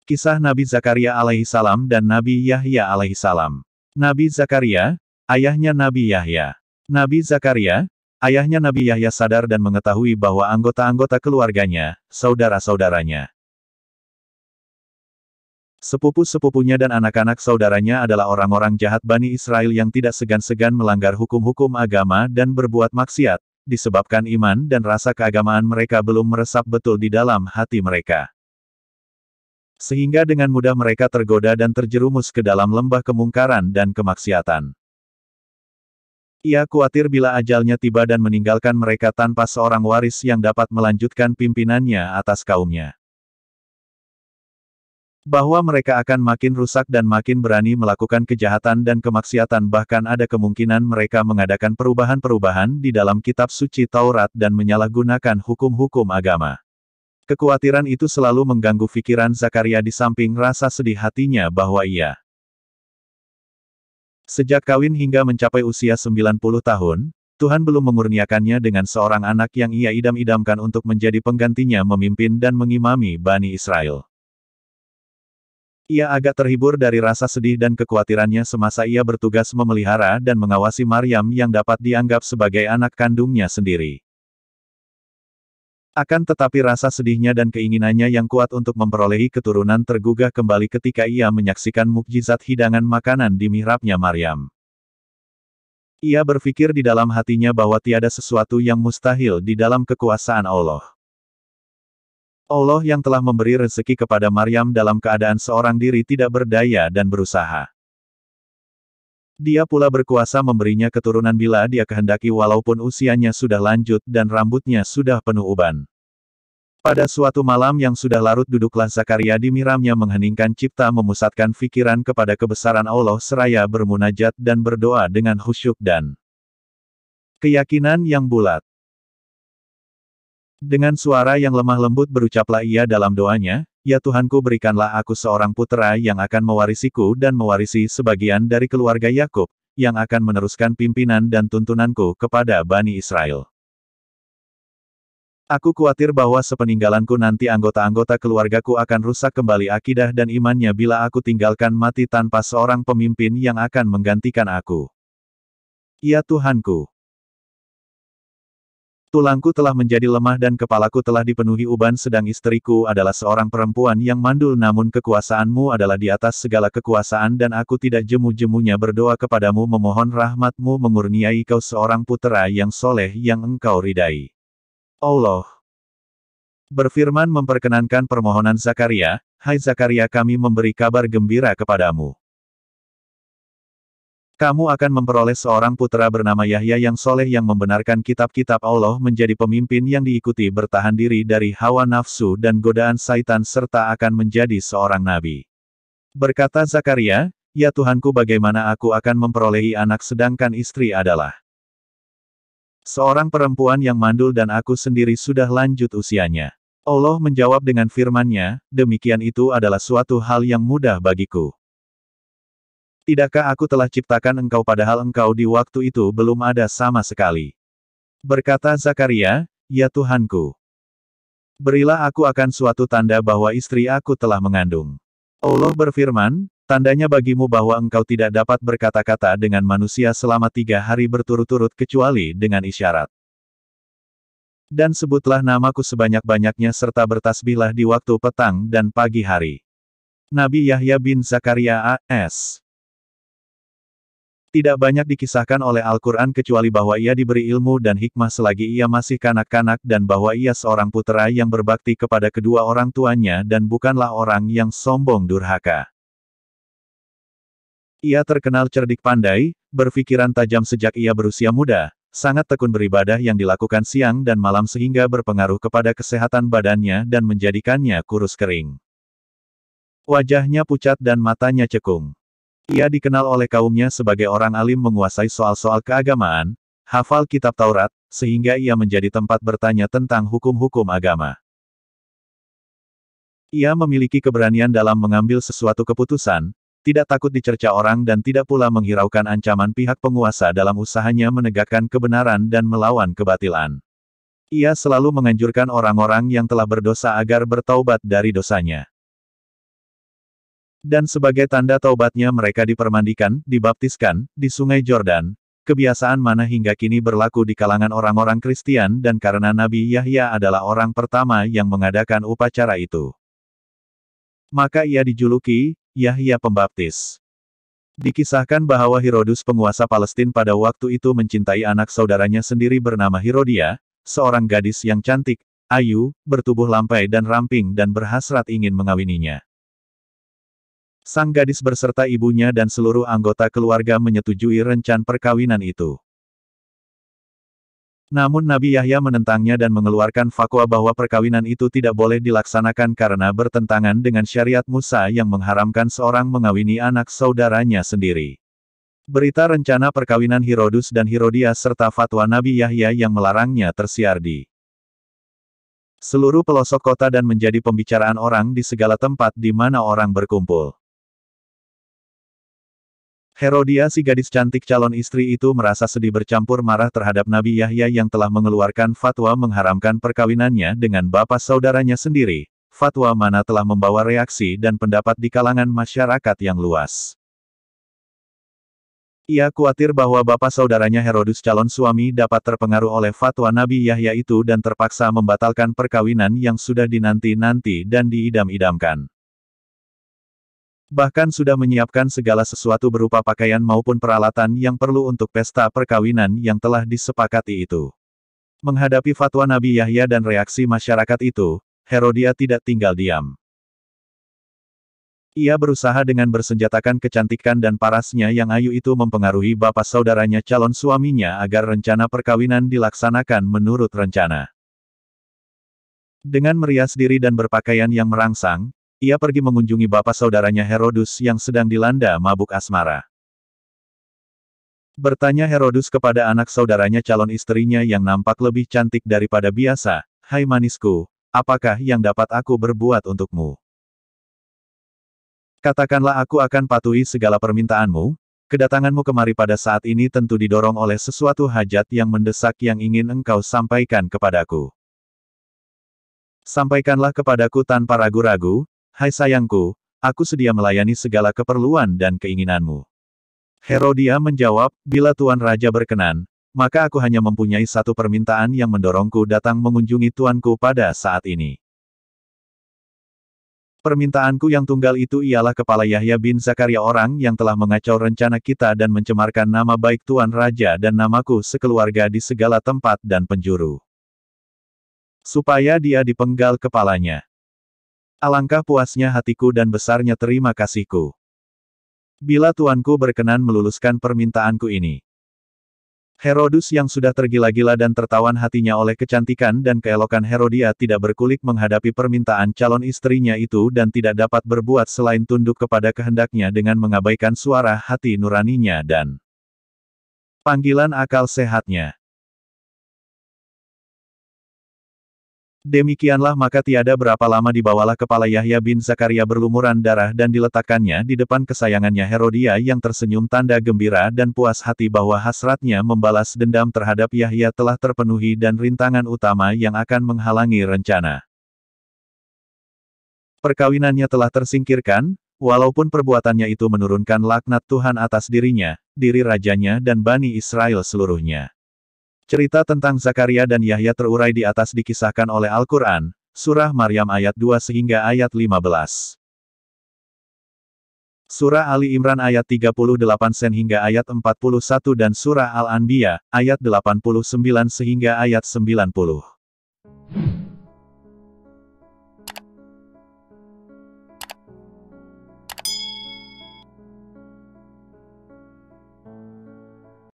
Kisah Nabi Zakaria alaihissalam dan Nabi Yahya alaihissalam. Nabi Zakaria, ayahnya Nabi Yahya. Nabi Zakaria, ayahnya Nabi Yahya sadar dan mengetahui bahwa anggota-anggota keluarganya, saudara-saudaranya, sepupu-sepupunya dan anak-anak saudaranya adalah orang-orang jahat Bani Israel yang tidak segan-segan melanggar hukum-hukum agama dan berbuat maksiat, disebabkan iman dan rasa keagamaan mereka belum meresap betul di dalam hati mereka. Sehingga dengan mudah mereka tergoda dan terjerumus ke dalam lembah kemungkaran dan kemaksiatan. Ia khawatir bila ajalnya tiba dan meninggalkan mereka tanpa seorang waris yang dapat melanjutkan pimpinannya atas kaumnya. Bahwa mereka akan makin rusak dan makin berani melakukan kejahatan dan kemaksiatan, bahkan ada kemungkinan mereka mengadakan perubahan-perubahan di dalam kitab suci Taurat dan menyalahgunakan hukum-hukum agama. Kekhawatiran itu selalu mengganggu pikiran Zakaria di samping rasa sedih hatinya bahwa ia sejak kawin hingga mencapai usia 90 tahun, Tuhan belum mengurniakannya dengan seorang anak yang ia idam-idamkan untuk menjadi penggantinya memimpin dan mengimami Bani Israel. Ia agak terhibur dari rasa sedih dan kekhawatirannya semasa ia bertugas memelihara dan mengawasi Maryam yang dapat dianggap sebagai anak kandungnya sendiri. Akan tetapi rasa sedihnya dan keinginannya yang kuat untuk memperolehi keturunan tergugah kembali ketika ia menyaksikan mukjizat hidangan makanan di mihrabnya Maryam. Ia berpikir di dalam hatinya bahwa tiada sesuatu yang mustahil di dalam kekuasaan Allah. Allah yang telah memberi rezeki kepada Maryam dalam keadaan seorang diri tidak berdaya dan berusaha. Dia pula berkuasa memberinya keturunan bila dia kehendaki walaupun usianya sudah lanjut dan rambutnya sudah penuh uban. Pada suatu malam yang sudah larut duduklah Zakaria di mihrabnya mengheningkan cipta memusatkan pikiran kepada kebesaran Allah seraya bermunajat dan berdoa dengan khusyuk dan keyakinan yang bulat. Dengan suara yang lemah lembut berucaplah ia dalam doanya, "Ya Tuhanku, berikanlah aku seorang putera yang akan mewarisiku dan mewarisi sebagian dari keluarga Yakub, yang akan meneruskan pimpinan dan tuntunanku kepada Bani Israel. Aku khawatir bahwa sepeninggalanku nanti anggota-anggota keluargaku akan rusak kembali akidah dan imannya bila aku tinggalkan mati tanpa seorang pemimpin yang akan menggantikan aku. Ya Tuhanku, tulangku telah menjadi lemah dan kepalaku telah dipenuhi uban sedang istriku adalah seorang perempuan yang mandul namun kekuasaanmu adalah di atas segala kekuasaan dan aku tidak jemu-jemunya berdoa kepadamu memohon rahmatmu mengurniai kau seorang putera yang soleh yang engkau ridai." Allah berfirman memperkenankan permohonan Zakaria, "Hai Zakaria, kami memberi kabar gembira kepadamu. Kamu akan memperoleh seorang putera bernama Yahya yang soleh yang membenarkan kitab-kitab Allah menjadi pemimpin yang diikuti bertahan diri dari hawa nafsu dan godaan syaitan serta akan menjadi seorang nabi." Berkata Zakaria, "Ya Tuhanku, bagaimana aku akan memperolehi anak sedangkan istri adalah seorang perempuan yang mandul dan aku sendiri sudah lanjut usianya?" Allah menjawab dengan firman-Nya, "Demikian itu adalah suatu hal yang mudah bagiku. Tidakkah aku telah ciptakan engkau padahal engkau di waktu itu belum ada sama sekali?" Berkata Zakaria, "Ya Tuhanku, berilah aku akan suatu tanda bahwa istri aku telah mengandung." Allah berfirman, "Tandanya bagimu bahwa engkau tidak dapat berkata-kata dengan manusia selama 3 hari berturut-turut kecuali dengan isyarat. Dan sebutlah namaku sebanyak-banyaknya serta bertasbihlah di waktu petang dan pagi hari." Nabi Yahya bin Zakaria a.s. Tidak banyak dikisahkan oleh Al-Quran kecuali bahwa ia diberi ilmu dan hikmah selagi ia masih kanak-kanak dan bahwa ia seorang putera yang berbakti kepada kedua orang tuanya dan bukanlah orang yang sombong durhaka. Ia terkenal cerdik pandai, berpikiran tajam sejak ia berusia muda, sangat tekun beribadah yang dilakukan siang dan malam sehingga berpengaruh kepada kesehatan badannya dan menjadikannya kurus kering. Wajahnya pucat dan matanya cekung. Ia dikenal oleh kaumnya sebagai orang alim menguasai soal-soal keagamaan, hafal kitab Taurat, sehingga ia menjadi tempat bertanya tentang hukum-hukum agama. Ia memiliki keberanian dalam mengambil sesuatu keputusan, tidak takut dicerca orang dan tidak pula menghiraukan ancaman pihak penguasa dalam usahanya menegakkan kebenaran dan melawan kebatilan. Ia selalu menganjurkan orang-orang yang telah berdosa agar bertaubat dari dosanya. Dan sebagai tanda taubatnya mereka dipermandikan, dibaptiskan, di sungai Yordan. Kebiasaan mana hingga kini berlaku di kalangan orang-orang Kristian dan karena Nabi Yahya adalah orang pertama yang mengadakan upacara itu. Maka ia dijuluki, Yahya Pembaptis. Dikisahkan bahwa Herodus penguasa Palestina pada waktu itu mencintai anak saudaranya sendiri bernama Herodia, seorang gadis yang cantik, ayu, bertubuh lampai dan ramping dan berhasrat ingin mengawininya. Sang gadis beserta ibunya dan seluruh anggota keluarga menyetujui rencana perkawinan itu. Namun Nabi Yahya menentangnya dan mengeluarkan fatwa bahwa perkawinan itu tidak boleh dilaksanakan karena bertentangan dengan syariat Musa yang mengharamkan seorang mengawini anak saudaranya sendiri. Berita rencana perkawinan Herodus dan Herodia serta fatwa Nabi Yahya yang melarangnya tersiar di seluruh pelosok kota dan menjadi pembicaraan orang di segala tempat di mana orang berkumpul. Herodia si gadis cantik calon istri itu merasa sedih bercampur marah terhadap Nabi Yahya yang telah mengeluarkan fatwa mengharamkan perkawinannya dengan bapak saudaranya sendiri. Fatwa mana telah membawa reaksi dan pendapat di kalangan masyarakat yang luas. Ia khawatir bahwa bapak saudaranya Herodus calon suami dapat terpengaruh oleh fatwa Nabi Yahya itu dan terpaksa membatalkan perkawinan yang sudah dinanti-nanti dan diidam-idamkan. Bahkan sudah menyiapkan segala sesuatu berupa pakaian maupun peralatan yang perlu untuk pesta perkawinan yang telah disepakati itu. Menghadapi fatwa Nabi Yahya dan reaksi masyarakat itu, Herodia tidak tinggal diam. Ia berusaha dengan bersenjatakan kecantikan dan parasnya yang ayu itu mempengaruhi bapak saudaranya calon suaminya agar rencana perkawinan dilaksanakan menurut rencana. Dengan merias diri dan berpakaian yang merangsang, ia pergi mengunjungi bapak saudaranya Herodus yang sedang dilanda mabuk asmara. Bertanya Herodus kepada anak saudaranya calon istrinya yang nampak lebih cantik daripada biasa, "Hai manisku, apakah yang dapat aku berbuat untukmu? Katakanlah aku akan patuhi segala permintaanmu." Kedatanganmu kemari pada saat ini tentu didorong oleh sesuatu hajat yang mendesak yang ingin engkau sampaikan kepadaku. Sampaikanlah kepadaku tanpa ragu-ragu. Hai sayangku, aku sedia melayani segala keperluan dan keinginanmu. Herodia menjawab, bila Tuan Raja berkenan, maka aku hanya mempunyai satu permintaan yang mendorongku datang mengunjungi tuanku pada saat ini. Permintaanku yang tunggal itu ialah kepala Yahya bin Zakaria orang yang telah mengacau rencana kita dan mencemarkan nama baik Tuan Raja dan namaku sekeluarga di segala tempat dan penjuru. Supaya dia dipenggal kepalanya. Alangkah puasnya hatiku dan besarnya terima kasihku. Bila tuanku berkenan meluluskan permintaanku ini. Herodus yang sudah tergila-gila dan tertawan hatinya oleh kecantikan dan keelokan Herodia tidak berkulik menghadapi permintaan calon istrinya itu dan tidak dapat berbuat selain tunduk kepada kehendaknya dengan mengabaikan suara hati nuraninya dan panggilan akal sehatnya. Demikianlah maka tiada berapa lama dibawalah kepala Yahya bin Zakaria berlumuran darah dan diletakkannya di depan kesayangannya Herodia yang tersenyum tanda gembira dan puas hati bahwa hasratnya membalas dendam terhadap Yahya telah terpenuhi dan rintangan utama yang akan menghalangi rencana perkawinannya telah tersingkirkan, walaupun perbuatannya itu menurunkan laknat Tuhan atas dirinya, diri rajanya dan Bani Israel seluruhnya. Cerita tentang Zakaria dan Yahya terurai di atas dikisahkan oleh Al-Quran, Surah Maryam ayat 2 hingga ayat 15. Surah Ali Imran ayat 38 hingga ayat 41 dan Surah Al-Anbiya, ayat 89 hingga ayat 90.